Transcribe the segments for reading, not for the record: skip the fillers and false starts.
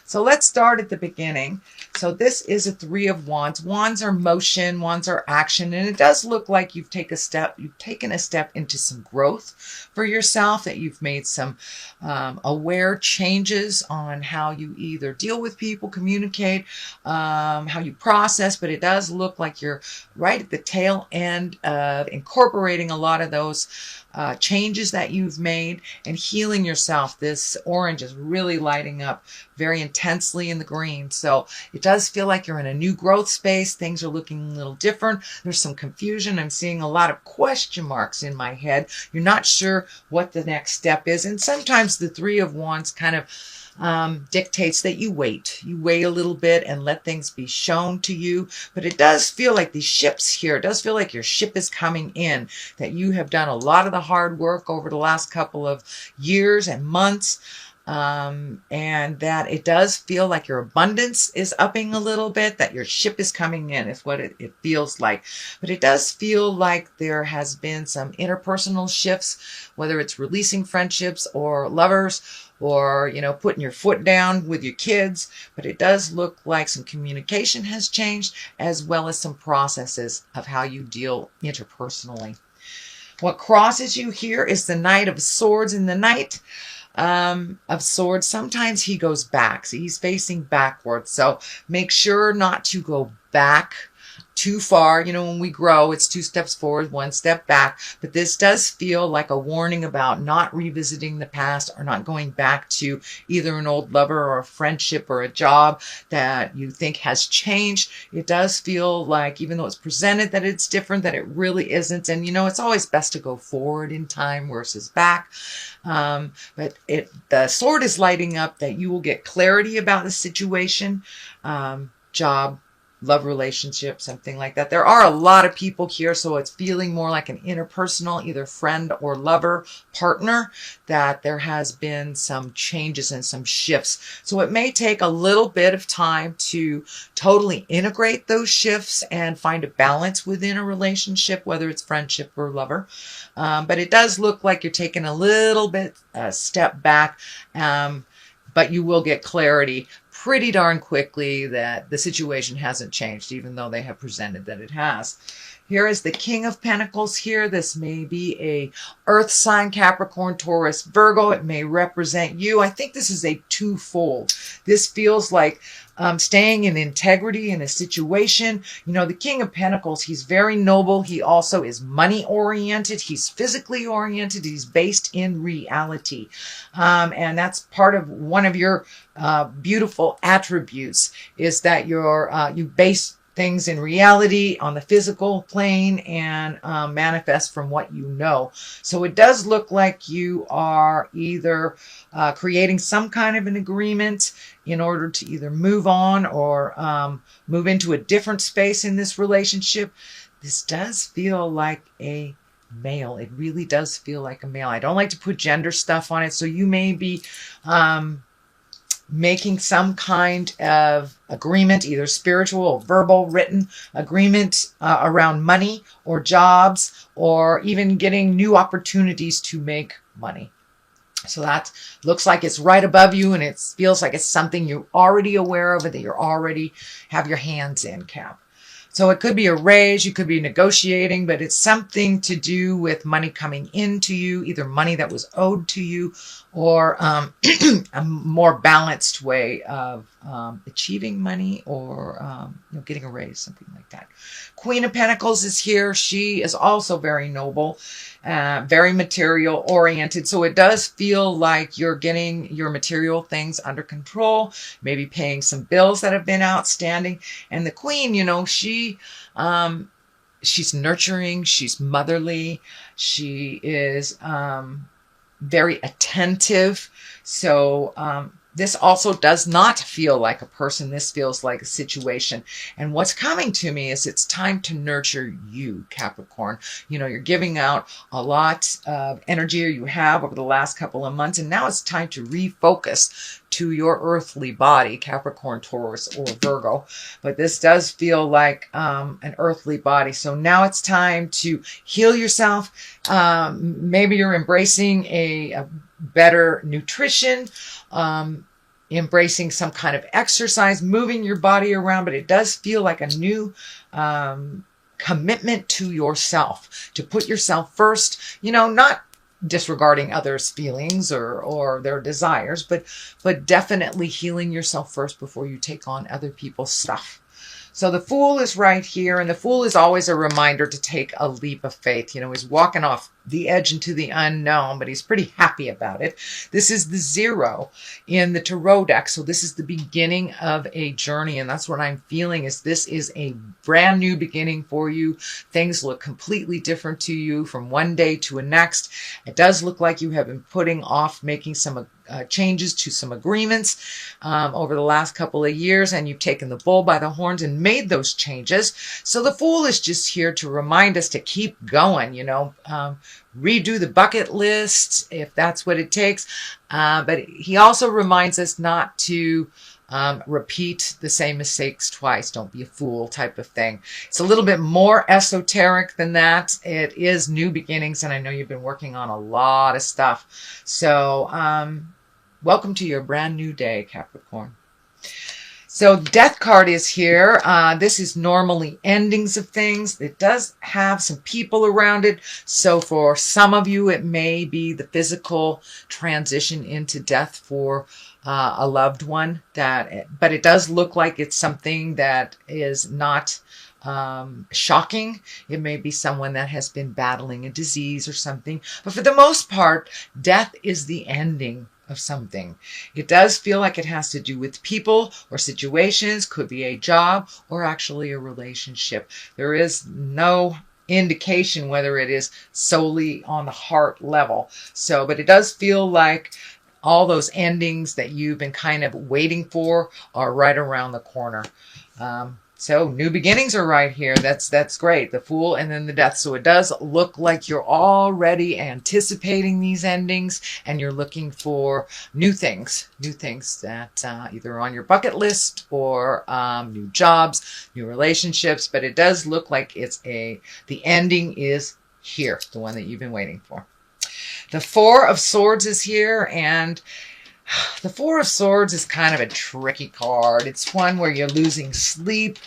So let's start at the beginning. So this is a Three of Wands. Wands are motion, wands are action, and it does look like you've taken a step into some growth for yourself, that you've made some aware changes on how you either deal with people, communicate, how you process, but it does look like you're right at the tail end of incorporating a lot of those changes that you've made and healing yourself. This orange is really lighting up very intensely in the green. So it does feel like you're in a new growth space. Things are looking a little different. There's some confusion. I'm seeing a lot of question marks in my head. You're not sure what the next step is. And sometimes the Three of Wands kind of dictates that you wait. You wait a little bit and let things be shown to you. But it does feel like these ships here, it does feel like your ship is coming in, that you have done a lot of the hard work over the last couple of years and months. And that it does feel like your abundance is upping a little bit, that your ship is coming in is what it feels like. But it does feel like there has been some interpersonal shifts, whether it's releasing friendships or lovers, or, you know, putting your foot down with your kids. But it does look like some communication has changed, as well as some processes of how you deal interpersonally. What crosses you here is the Knight of Swords. In the Knight of Swords, sometimes he goes back. So he's facing backwards. So make sure not to go back too far. You know, when we grow, it's 2 steps forward, 1 step back. But this does feel like a warning about not revisiting the past, or not going back to either an old lover or a friendship or a job that you think has changed. It does feel like, even though it's presented that it's different, that it really isn't. And, you know, it's always best to go forward in time versus back. But the sword is lighting up that you will get clarity about the situation, job, love relationship, something like that. There are a lot of people here, so it's feeling more like an interpersonal, either friend or lover, partner, that there has been some changes and some shifts. So it may take a little bit of time to totally integrate those shifts and find a balance within a relationship, whether it's friendship or lover. But it does look like you're taking a little bit step back, but you will get clarity pretty darn quickly that the situation hasn't changed, even though they have presented that it has. Here is the King of Pentacles here. This may be a earth sign, Capricorn, Taurus, Virgo. It may represent you. I think this is a twofold. This feels like staying in integrity in a situation. You know, the King of Pentacles, he's very noble. He also is money oriented. He's physically oriented. He's based in reality. And that's part of one of your beautiful attributes, is that you base things in reality on the physical plane and manifest from what you know. So it does look like you are either creating some kind of an agreement in order to either move on or move into a different space in this relationship. This does feel like a male. It really does feel like a male. I don't like to put gender stuff on it. So you may be making some kind of agreement, either spiritual or verbal, written agreement around money or jobs, or even getting new opportunities to make money. So that looks like it's right above you, and it feels like it's something you're already aware of, that you're already have your hands in, Cap. So it could be a raise, you could be negotiating, but it's something to do with money coming into you, either money that was owed to you, or a more balanced way of achieving money, or getting a raise, something like that. Queen of Pentacles is here. She is also very noble, very material oriented. So it does feel like you're getting your material things under control, maybe paying some bills that have been outstanding. And the Queen, you know, she's nurturing, she's motherly, she is very attentive. So this also does not feel like a person. This feels like a situation. And what's coming to me is it's time to nurture you, Capricorn. You know, you're giving out a lot of energy, or you have over the last couple of months, and now it's time to refocus to your earthly body, Capricorn, Taurus, or Virgo. But this does feel like an earthly body. So now it's time to heal yourself. Maybe you're embracing a better nutrition. embracing some kind of exercise, moving your body around, but it does feel like a new commitment to yourself, to put yourself first, not disregarding others' feelings or their desires, but definitely healing yourself first before you take on other people's stuff. So the Fool is right here, and the Fool is always a reminder to take a leap of faith. He's walking off the edge into the unknown, but he's pretty happy about it. This is the 0 in the Tarot deck, so this is the beginning of a journey, and that's what I'm feeling is this is a brand new beginning for you. Things look completely different to you from one day to the next. It does look like you have been putting off making some changes to some agreements over the last couple of years, and you've taken the bull by the horns and made those changes. So the Fool is just here to remind us to keep going, redo the bucket list if that's what it takes. But he also reminds us not to repeat the same mistakes twice. Don't be a fool type of thing. It's a little bit more esoteric than that. It is new beginnings, and I know you've been working on a lot of stuff. So welcome to your brand new day, Capricorn. So Death card is here. This is normally endings of things. It does have some people around it. So for some of you, it may be the physical transition into death for a loved one. But it does look like it's something that is not shocking. It may be someone that has been battling a disease or something. But for the most part, death is the ending of something. It does feel like it has to do with people or situations, could be a job or actually a relationship. There is no indication whether it is solely on the heart level. But it does feel like all those endings that you've been kind of waiting for are right around the corner. So new beginnings are right here. That's great. The Fool and then the Death. So it does look like you're already anticipating these endings and you're looking for new things that either on your bucket list or new jobs, new relationships. But it does look like the ending is here, the one that you've been waiting for. The Four of Swords is here, and the Four of Swords is kind of a tricky card. It's one where you're losing sleep.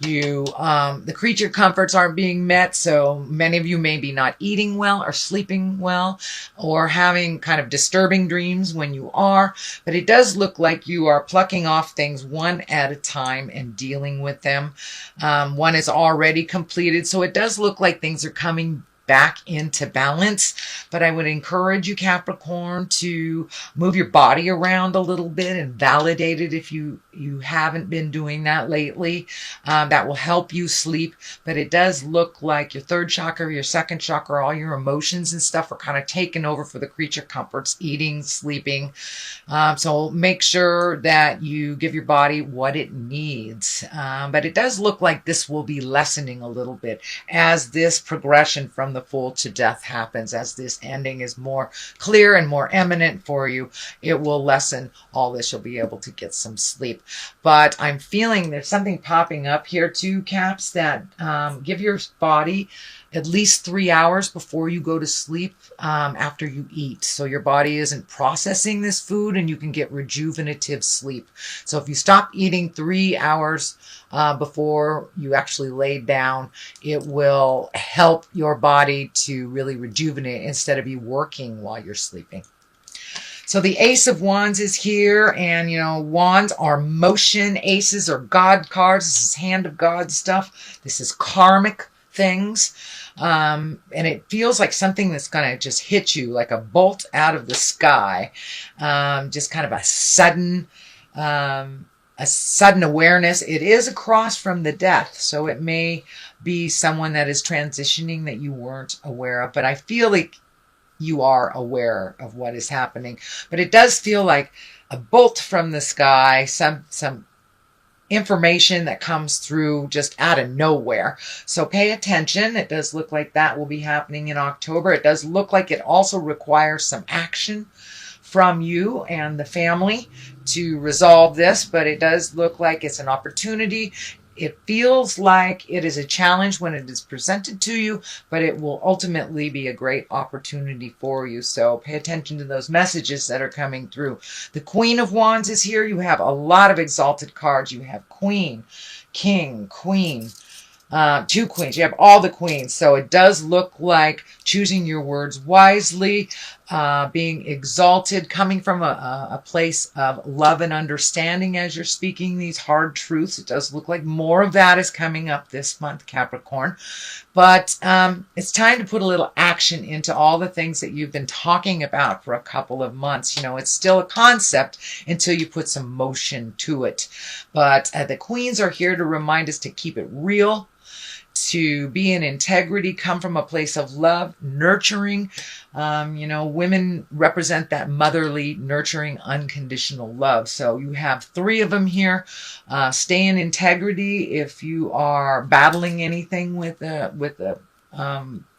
The creature comforts aren't being met, so many of you may be not eating well or sleeping well or having kind of disturbing dreams when you are. But it does look like you are plucking off things one at a time and dealing with them. One is already completed, so it does look like things are coming back into balance. But I would encourage you, Capricorn, to move your body around a little bit and validate it if you haven't been doing that lately. That will help you sleep. But it does look like your third chakra, your second chakra, all your emotions and stuff are kind of taken over for the creature comforts, eating, sleeping. So make sure that you give your body what it needs. But it does look like this will be lessening a little bit as this progression from the Fool to Death happens. As this ending is more clear and more eminent for you, it will lessen all this. You'll be able to get some sleep. But I'm feeling there's something popping up here too, Caps, that give your body at least 3 hours before you go to sleep after you eat. So your body isn't processing this food and you can get rejuvenative sleep. So if you stop eating 3 hours before you actually lay down, it will help your body to really rejuvenate instead of you working while you're sleeping. So the Ace of Wands is here, and wands are motion. Aces are God cards. This is hand of God stuff. This is karmic things. And it feels like something that's going to just hit you like a bolt out of the sky. Just kind of a sudden awareness. It is across from the Death, so it may be someone that is transitioning that you weren't aware of. But I feel like you are aware of what is happening. But it does feel like a bolt from the sky, some information that comes through just out of nowhere. So pay attention. It does look like that will be happening in October. It does look like it also requires some action from you and the family to resolve this, but it does look like it's an opportunity. It feels like it is a challenge when it is presented to you, but it will ultimately be a great opportunity for you. So pay attention to those messages that are coming through. The Queen of Wands is here. You have a lot of exalted cards. You have Queen, King, Queen. 2 queens. You have all the queens. So it does look like choosing your words wisely, being exalted, coming from a place of love and understanding as you're speaking these hard truths. It does look like more of that is coming up this month, Capricorn. But it's time to put a little action into all the things that you've been talking about for a couple of months. You know, it's still a concept until you put some motion to it. But the queens are here to remind us to keep it real, to be in integrity, come from a place of love, nurturing. You know, women represent that motherly, nurturing, unconditional love. So you have 3 of them here. Stay in integrity if you are battling anything with the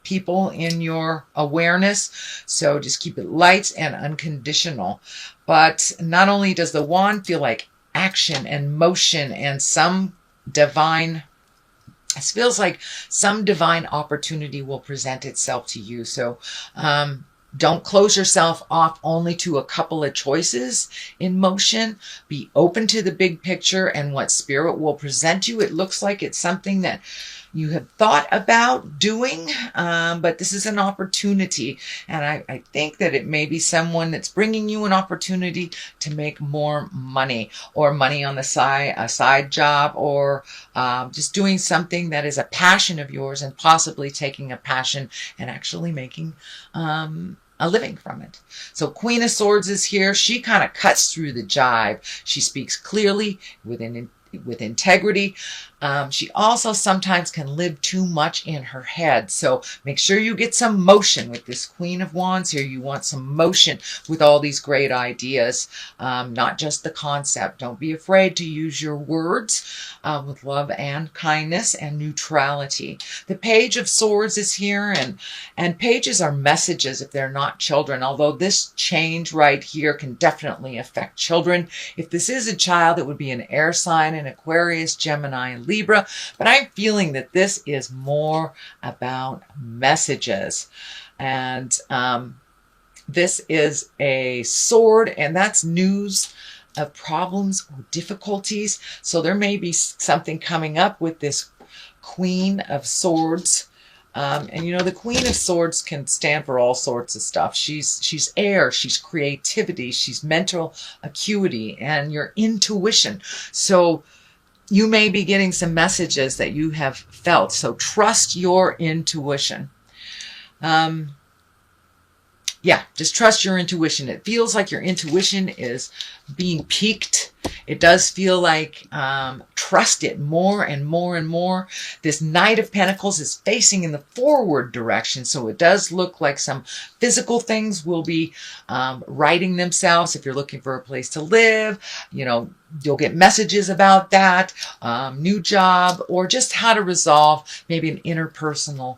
people in your awareness. So just keep it light and unconditional. But not only does the wand feel like action and motion and some divine, it feels like some divine opportunity will present itself to you. So don't close yourself off only to a couple of choices in motion. Be open to the big picture and what spirit will present you. It looks like it's something that you have thought about doing, but this is an opportunity. And I think that it may be someone that's bringing you an opportunity to make more money, or money on the side, a side job, or just doing something that is a passion of yours, and possibly taking a passion and actually making a living from it. So Queen of Swords is here. She kind of cuts through the jive. She speaks clearly with integrity. She also sometimes can live too much in her head. So make sure you get some motion with this Queen of Wands here. You want some motion with all these great ideas, not just the concept. Don't be afraid to use your words with love and kindness and neutrality. The Page of Swords is here, and pages are messages if they're not children, although this change right here can definitely affect children. If this is a child, it would be an air sign, an Aquarius, Gemini, and Libra, but I'm feeling that this is more about messages. And this is a sword, and that's news of problems or difficulties. So there may be something coming up with this Queen of Swords. And you know, the Queen of Swords can stand for all sorts of stuff. She's air, she's creativity, she's mental acuity, and your intuition. So you may be getting some messages that you have felt. So trust your intuition. Yeah, just trust your intuition. It feels like your intuition is being piqued. It does feel like trust it more and more and more. This Knight of Pentacles is facing in the forward direction. So it does look like some physical things will be righting themselves. If you're looking for a place to live, you know, you'll get messages about that, new job, or just how to resolve maybe an interpersonal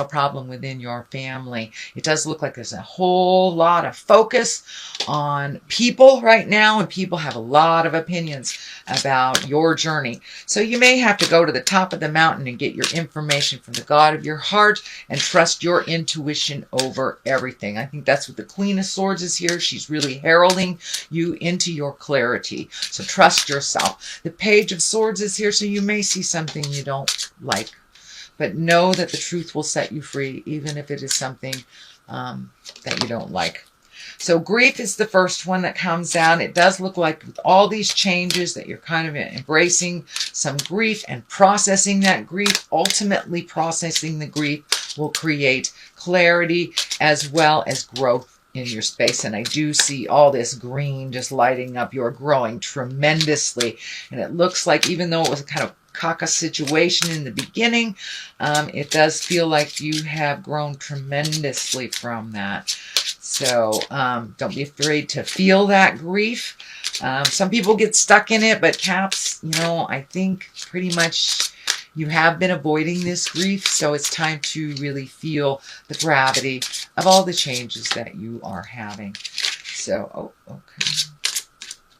problem within your family. It does look like there's a whole lot of focus on people right now, and people have a lot of opinions about your journey. So you may have to go to the top of the mountain and get your information from the God of your heart and trust your intuition over everything. I think that's what the Queen of Swords is here. She's really heralding you into your clarity. So trust yourself. The Page of Swords is here, so you may see something you don't like. But know that the truth will set you free, even if it is something that you don't like. So grief is the first one that comes down. It does look like with all these changes that you're kind of embracing some grief and processing that grief. Ultimately, processing the grief will create clarity as well as growth in your space. And I do see all this green just lighting up. You're growing tremendously. And it looks like, even though it was a kind of caca situation in the beginning, it does feel like you have grown tremendously from that. So don't be afraid to feel that grief. Some people get stuck in it, but Caps, you know, I think pretty much you have been avoiding this grief. So it's time to really feel the gravity of all the changes that you are having. So, okay.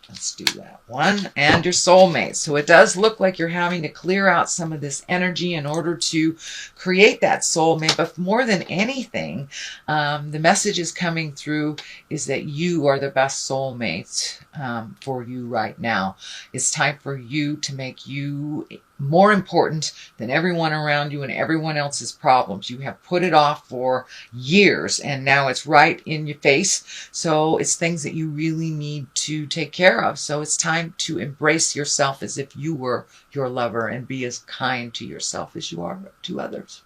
Let's do that one. And your soulmate. So it does look like you're having to clear out some of this energy in order to create that soulmate. But more than anything, the message is coming through is that you are the best soulmate for you right now. It's time for you to make you more important than everyone around you and everyone else's problems. You have put it off for years and now it's right in your face. So it's things that you really need to take care of. So it's time to embrace yourself as if you were your lover and be as kind to yourself as you are to others.